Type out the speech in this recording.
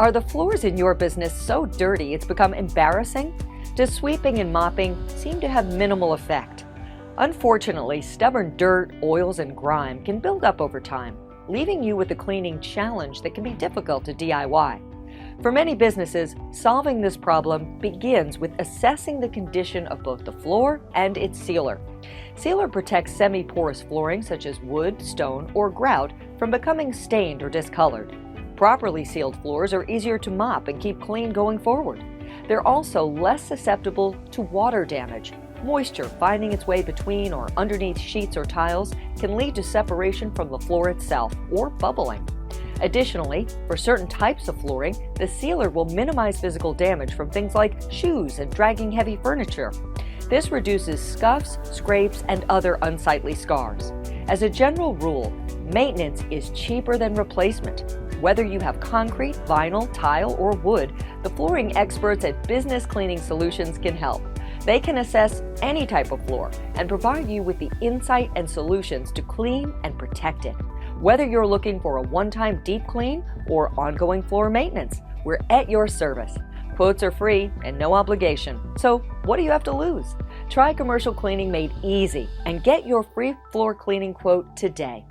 Are the floors in your business so dirty it's become embarrassing? Does sweeping and mopping seem to have minimal effect? Unfortunately, stubborn dirt, oils, and grime can build up over time, leaving you with a cleaning challenge that can be difficult to DIY. For many businesses, solving this problem begins with assessing the condition of both the floor and its sealer. Sealer protects semi-porous flooring such as wood, stone, or grout from becoming stained or discolored. Properly sealed floors are easier to mop and keep clean going forward. They're also less susceptible to water damage. Moisture finding its way between or underneath sheets or tiles can lead to separation from the floor itself or bubbling. Additionally, for certain types of flooring, the sealer will minimize physical damage from things like shoes and dragging heavy furniture. This reduces scuffs, scrapes, and other unsightly scars. As a general rule, maintenance is cheaper than replacement. Whether you have concrete, vinyl, tile, or wood, the flooring experts at Business Cleaning Solutions can help. They can assess any type of floor and provide you with the insight and solutions to clean and protect it. Whether you're looking for a one-time deep clean or ongoing floor maintenance, we're at your service. Quotes are free and no obligation, so what do you have to lose? Try commercial cleaning made easy and get your free floor cleaning quote today.